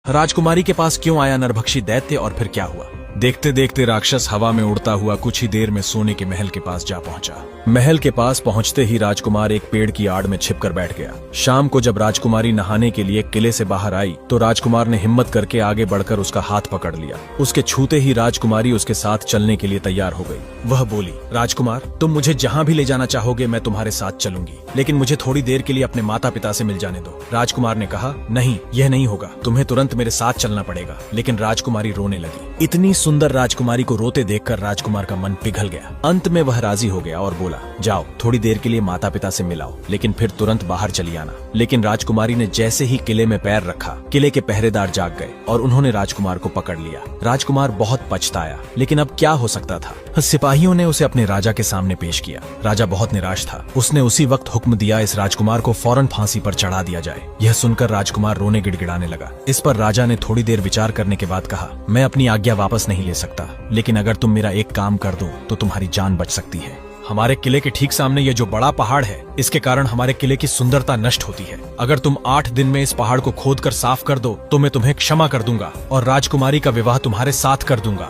राजकुमारी के पास क्यों आया नरभक्षी दैत्य और फिर क्या हुआ? देखते देखते राक्षस हवा में उड़ता हुआ कुछ ही देर में सोने के महल के पास जा पहुंचा। महल के पास पहुंचते ही राजकुमार एक पेड़ की आड़ में छिपकर बैठ गया। शाम को जब राजकुमारी नहाने के लिए किले से बाहर आई तो राजकुमार ने हिम्मत करके आगे बढ़कर उसका हाथ पकड़ लिया। उसके छूते ही राजकुमारी उसके साथ चलने के लिए तैयार हो गई। वह बोली, राजकुमार, तुम मुझे जहाँ भी ले जाना चाहोगे मैं तुम्हारे साथ चलूंगी, लेकिन मुझे थोड़ी देर के लिए अपने माता पिता से मिल जाने दो। राजकुमार ने कहा, नहीं, यह नहीं होगा, तुम्हें तुरंत मेरे साथ चलना पड़ेगा। लेकिन राजकुमारी रोने लगी। इतनी सुंदर राजकुमारी को रोते देखकर राजकुमार का मन पिघल गया। अंत में वह राजी हो गया और बोला, जाओ थोड़ी देर के लिए माता पिता से मिलाओ, लेकिन फिर तुरंत बाहर चली आना। लेकिन राजकुमारी ने जैसे ही किले में पैर रखा, किले के पहरेदार जाग गए और उन्होंने राजकुमार को पकड़ लिया। राजकुमार बहुत पछताया, लेकिन अब क्या हो सकता था। सिपाहियों ने उसे अपने राजा के सामने पेश किया। राजा बहुत निराश था। उसने उसी वक्त हुक्म दिया, इस राजकुमार को फौरन फांसी पर चढ़ा दिया जाए। यह सुनकर राजकुमार रोने गिड़गिड़ाने लगा। इस पर राजा ने थोड़ी देर विचार करने के बाद कहा, मैं अपनी आज्ञा वापस नहीं ले सकता, लेकिन अगर तुम मेरा एक काम कर दो तो तुम्हारी जान बच सकती है। हमारे किले के ठीक सामने ये जो बड़ा पहाड़ है, इसके कारण हमारे किले की सुंदरता नष्ट होती है। अगर तुम 8 दिन में इस पहाड़ को खोदकर साफ कर दो तो मैं तुम्हें क्षमा कर दूंगा और राजकुमारी का विवाह तुम्हारे साथ कर दूंगा।